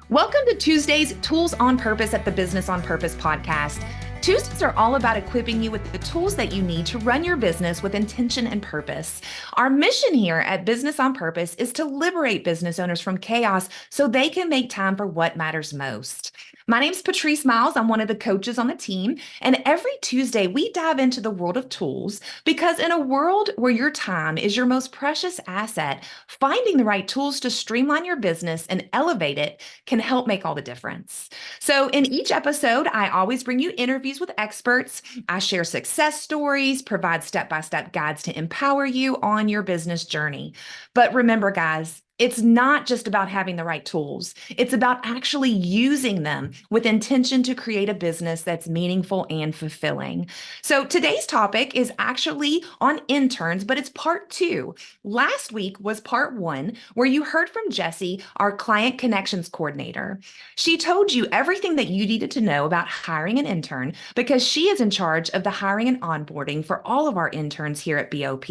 Welcome to Tuesday's Tools on Purpose at the Business on Purpose podcast. Tuesdays are all about equipping you with the tools that you need to run your business with intention and purpose. Our mission here at Business on Purpose is to liberate business owners from chaos so they can make time for what matters most. My name's Patrice Miles. I'm one of the coaches on the team. And every Tuesday, we dive into the world of tools because in a world where your time is your most precious asset, finding the right tools to streamline your business and elevate it can help make all the difference. So, in each episode, I always bring you interviews with experts. I share success stories, provide step by step guides to empower you on your business journey. But remember, guys, it's not just about having the right tools. It's about actually using them with intention to create a business that's meaningful and fulfilling. So today's topic is actually on interns, but it's part two. Last week was part one, where you heard from Jessie, our client connections coordinator. She told you everything that you needed to know about hiring an intern because she is in charge of the hiring and onboarding for all of our interns here at BOP.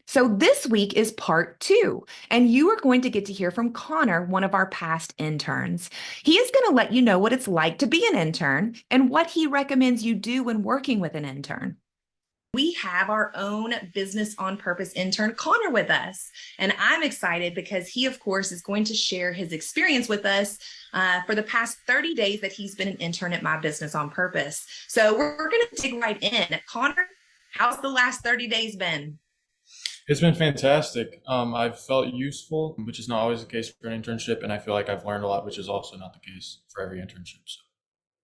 So this week is part two, and you are going to get to hear from Connor, one of our past interns. He is going to let you know what it's like to be an intern and what he recommends you do when working with an intern. We have our own Business on Purpose intern, Connor, with us. And I'm excited because he, of course, is going to share his experience with us for the past 30 days that he's been an intern at my Business on Purpose. So we're going to dig right in. Connor, how's the last 30 days been? It's been fantastic. I've felt useful, which is not always the case for an internship, and I feel like I've learned a lot, which is also not the case for every internship. So.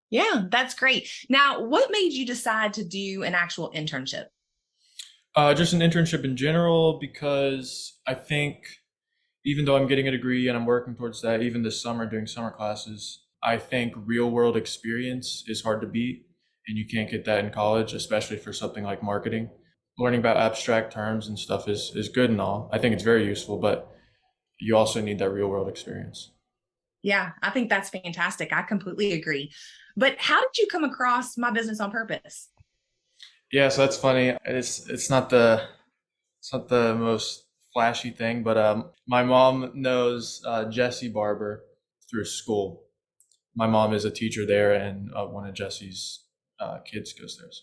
Yeah, that's great. Now, what made you decide to do an actual internship? Just an internship in general, because I think even though I'm getting a degree and I'm working towards that, even this summer doing summer classes, I think real world experience is hard to beat, and you can't get that in college, especially for something like marketing. Learning about abstract terms and stuff is good and all. I think it's very useful, but you also need that real world experience. Yeah, I think that's fantastic. I completely agree. But how did you come across my Business on Purpose? Yeah, so that's funny. It's not the most flashy thing, but my mom knows Jesse Barber through school. My mom is a teacher there, and one of Jesse's kids goes there. So.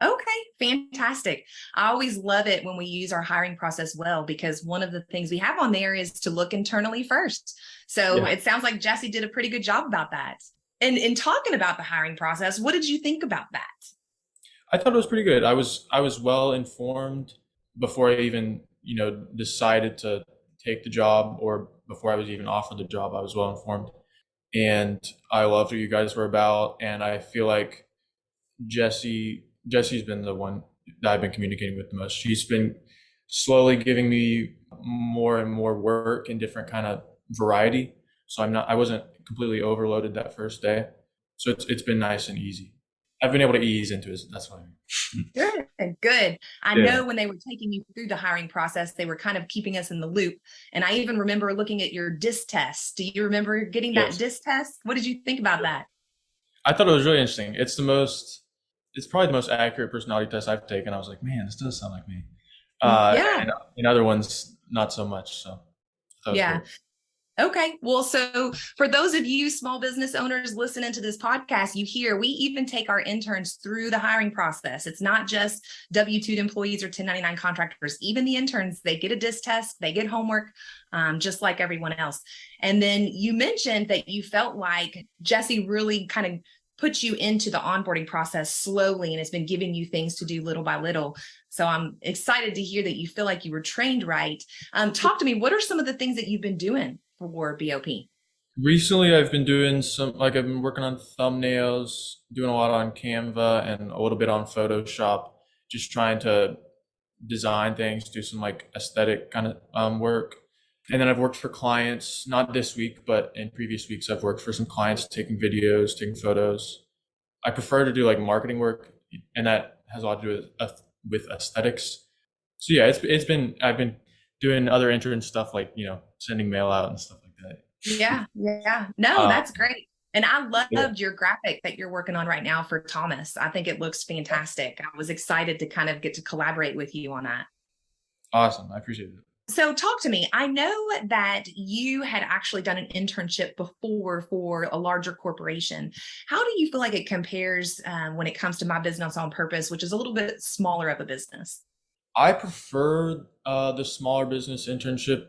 Okay, fantastic. I always love it when we use our hiring process well, because one of the things we have on there is to look internally first. So Yeah. it sounds like Jesse did a pretty good job about that. And in talking about the hiring process, what did you think about that? I thought it was pretty good. I was well informed before I even decided to take the job, or before I was even offered the job. I was well informed, and I loved what you guys were about. And I feel like Jesse's been the one that I've been communicating with the most. She's been slowly giving me more and more work in different kind of variety. So I wasn't completely overloaded that first day. So it's been nice and easy. I've been able to ease into it. That's what I mean. Good, good. I Yeah. know when they were taking you through the hiring process, they were kind of keeping us in the loop. And I even remember looking at your DISC test. Do you remember getting that Yes. DISC test? What did you think about that? I thought it was really interesting. It's probably the most accurate personality test I've taken. I was like, man, this does sound like me. Yeah, And in other ones, not so much. So that was yeah. great. Okay. Well, so for those of you small business owners listening to this podcast, you hear we even take our interns through the hiring process. It's not just W-2 employees or 1099 contractors. Even the interns, they get a DISC test, they get homework, just like everyone else. And then you mentioned that you felt like Jesse really kind of put you into the onboarding process slowly and has been giving you things to do little by little. So I'm excited to hear that you feel like you were trained right. Talk to me. What are some of the things that you've been doing for BOP? Recently, I've been working on thumbnails, doing a lot on Canva and a little bit on Photoshop, just trying to design things, do some like aesthetic kind of work. And then I've worked for clients, not this week, but in previous weeks, I've worked for some clients, taking videos, taking photos. I prefer to do like marketing work, and that has a lot to do with aesthetics. So yeah, I've been doing other intern stuff, like sending mail out and stuff like that. Yeah, yeah. No, Uh, that's great. And I yeah, loved your graphic that you're working on right now for Thomas. I think it looks fantastic. I was excited to kind of get to collaborate with you on that. awesome. I appreciate it. So talk to me. I know that you had actually done an internship before for a larger corporation. How do you feel like it compares when it comes to my business on purpose, which is a little bit smaller of a business? I prefer the smaller business internship.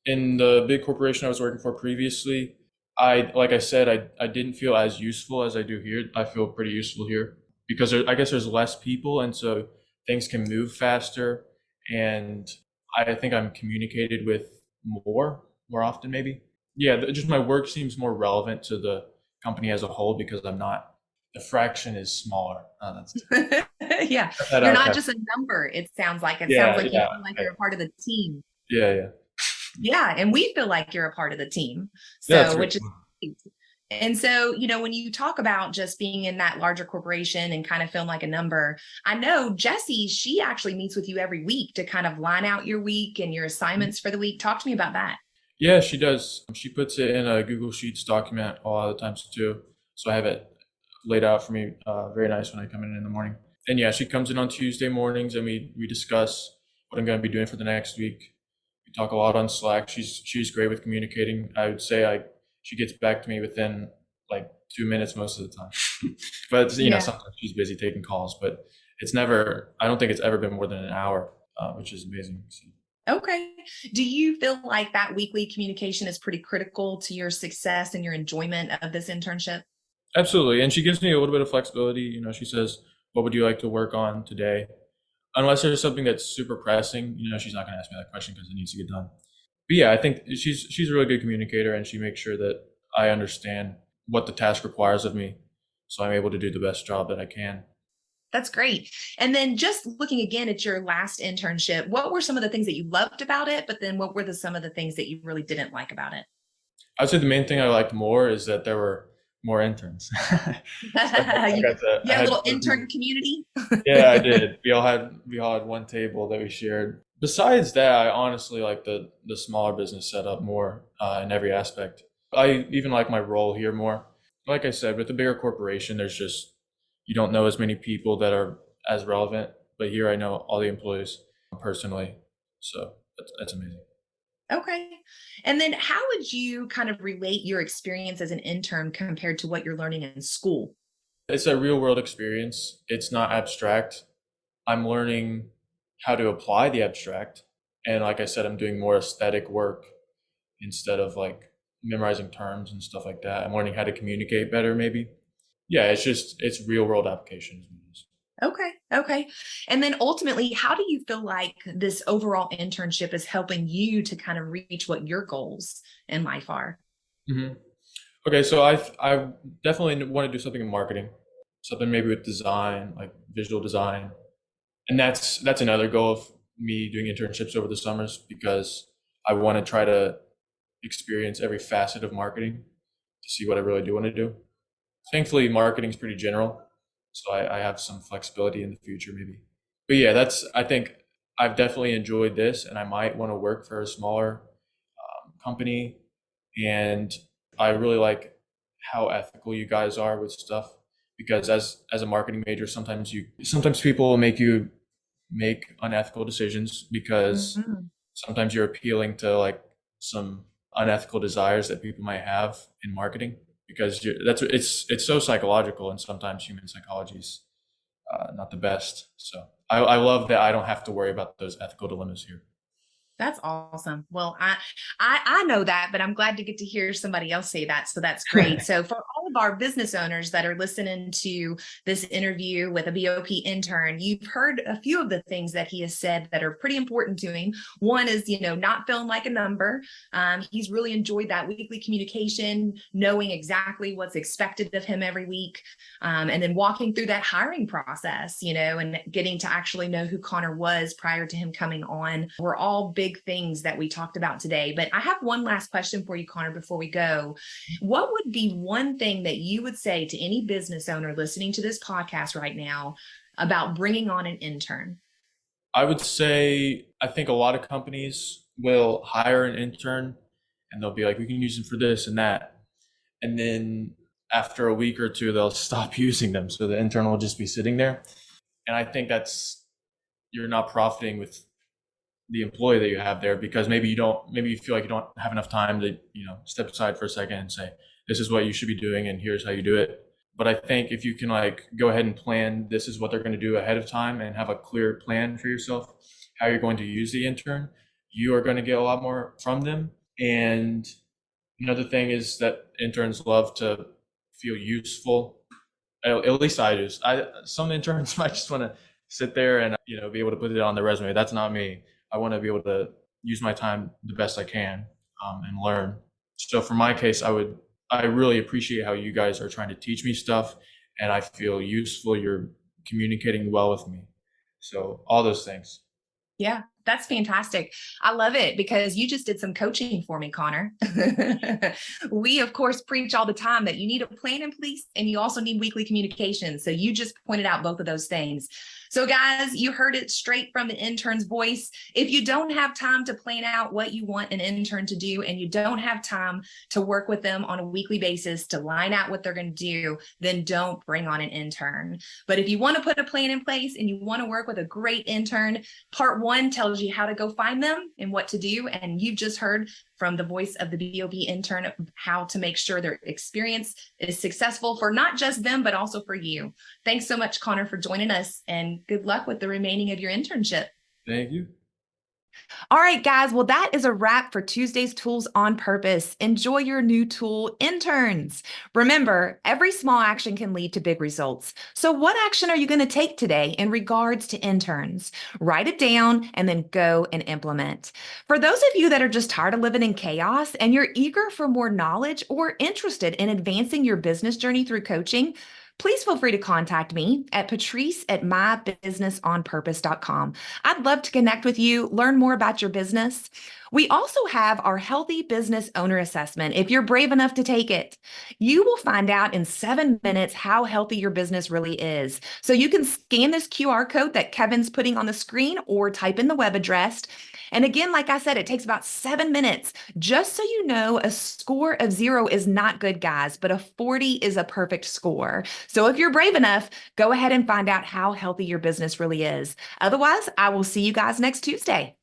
In the big corporation I was working for previously, like I said, I didn't feel as useful as I do here. I feel pretty useful here because I guess there's less people, and so things can move faster, and I think I'm communicated with more often maybe. Yeah, just my work seems more relevant to the company as a whole because I'm not, the fraction is smaller. That's Yeah, cut that you're out, not Kevin. just a number. It sounds Yeah, like you yeah, feel like okay. you're a part of the team. Yeah, yeah. Yeah, and we feel like you're a part of the team. Yeah, that's So, great. which is great. And so, when you talk about just being in that larger corporation and kind of feeling like a number, I know Jessie, she actually meets with you every week to kind of line out your week and your assignments for the week. Talk to me about that. Yeah, she does. She puts it in a Google Sheets document a lot of the times too. So I have it laid out for me, very nice when I come in the morning. And yeah, she comes in on Tuesday mornings and we discuss what I'm going to be doing for the next week. We talk a lot on Slack. She's great with communicating. I would say she gets back to me within like 2 minutes most of the time. But Yeah. sometimes she's busy taking calls, but it's never. I don't think it's ever been more than an hour, which is amazing. So, Okay. Do you feel like that weekly communication is pretty critical to your success and your enjoyment of this internship? absolutely. And she gives me a little bit of flexibility. She says, "What would you like to work on today?" Unless there's something that's super pressing, she's not going to ask me that question because it needs to get done. But yeah, I think she's a really good communicator, and she makes sure that I understand what the task requires of me, so I'm able to do the best job that I can. That's great. And then just looking again at your last internship, what were some of the things that you loved about it? But then what were some of the things that you really didn't like about it? I'd say the main thing I liked more is that there were more interns. So I You got to, you I had a had little more intern people. community? Yeah, I did. We all had one table that we shared. Besides that, I honestly like the smaller business setup more in every aspect. I even like my role here more. Like I said, with a bigger corporation, there's just, you don't know as many people that are as relevant. But here I know all the employees personally, so that's amazing. Okay. And then how would you kind of relate your experience as an intern compared to what you're learning in school? It's a real world experience. It's not abstract. I'm learning how to apply the abstract. And like I said, I'm doing more aesthetic work instead of like memorizing terms and stuff like that. I'm learning how to communicate better, maybe. Yeah, it's real world applications. Okay. Okay. And then ultimately, how do you feel like this overall internship is helping you to kind of reach what your goals in life are? Hmm. Okay, so I definitely want to do something in marketing, something maybe with design, like visual design, and that's another goal of me doing internships over the summers because I want to try to experience every facet of marketing to see what I really do want to do. Thankfully, marketing's pretty general, so I have some flexibility in the future, maybe. But yeah, I think I've definitely enjoyed this, and I might want to work for a smaller company. And I really like how ethical you guys are with stuff because as a marketing major, sometimes people will make you make unethical decisions because Mhm. sometimes you're appealing to like some unethical desires that people might have in marketing because it's so psychological, and sometimes human psychology is not the best. So I love that I don't have to worry about those ethical dilemmas here. That's awesome. Well, I know that, but I'm glad to get to hear somebody else say that. So that's great. So for all of our business owners that are listening to this interview with a BOP intern, you've heard a few of the things that he has said that are pretty important to him. One is, not feeling like a number. He's really enjoyed that weekly communication, knowing exactly what's expected of him every week, and then walking through that hiring process, and getting to actually know who Connor was prior to him coming on. We're all big things that we talked about today. But I have one last question for you, Connor, before we go. What would be one thing that you would say to any business owner listening to this podcast right now about bringing on an intern? I would say I think a lot of companies will hire an intern and they'll be like, we can use them for this and that. And then after a week or two, they'll stop using them. So the intern will just be sitting there. And I think you're not profiting with the employee that you have there, because maybe you feel like you don't have enough time to, step aside for a second and say, this is what you should be doing and here's how you do it. But I think if you can like go ahead and plan, this is what they're going to do ahead of time and have a clear plan for yourself, how you're going to use the intern, you are going to get a lot more from them. And another thing is that interns love to feel useful. At least I do. Some interns might just want to sit there and be able to put it on their resume. That's not me. I want to be able to use my time the best I can, and learn. So for my case, I really appreciate how you guys are trying to teach me stuff, and I feel useful. You're communicating well with me. So all those things. Yeah, that's fantastic. I love it because you just did some coaching for me, Connor. We, of course, preach all the time that you need a plan in place and you also need weekly communication. So you just pointed out both of those things. So guys, you heard it straight from the intern's voice. If you don't have time to plan out what you want an intern to do, and you don't have time to work with them on a weekly basis to line out what they're going to do, then don't bring on an intern. But if you want to put a plan in place and you want to work with a great intern, part 1 tells you how to go find them and what to do. And you've just heard from the voice of the BOB intern how to make sure their experience is successful for not just them, but also for you. Thanks so much, Connor, for joining us, and good luck with the remaining of your internship. Thank you. All right, guys. Well, that is a wrap for Tuesday's Tools on Purpose. Enjoy your new tool, Interns. Remember, every small action can lead to big results. So what action are you going to take today in regards to interns? Write it down and then go and implement. For those of you that are just tired of living in chaos and you're eager for more knowledge or interested in advancing your business journey through coaching, please feel free to contact me at patrice@mybusinessonpurpose.com. I'd love to connect with you, learn more about your business. We also have our Healthy Business Owner Assessment if you're brave enough to take it. You will find out in 7 minutes how healthy your business really is. So you can scan this QR code that Kevin's putting on the screen or type in the web address. And again, like I said, it takes about 7 minutes. Just so you know, a score of 0 is not good, guys, but a 40 is a perfect score. So if you're brave enough, go ahead and find out how healthy your business really is. Otherwise, I will see you guys next Tuesday.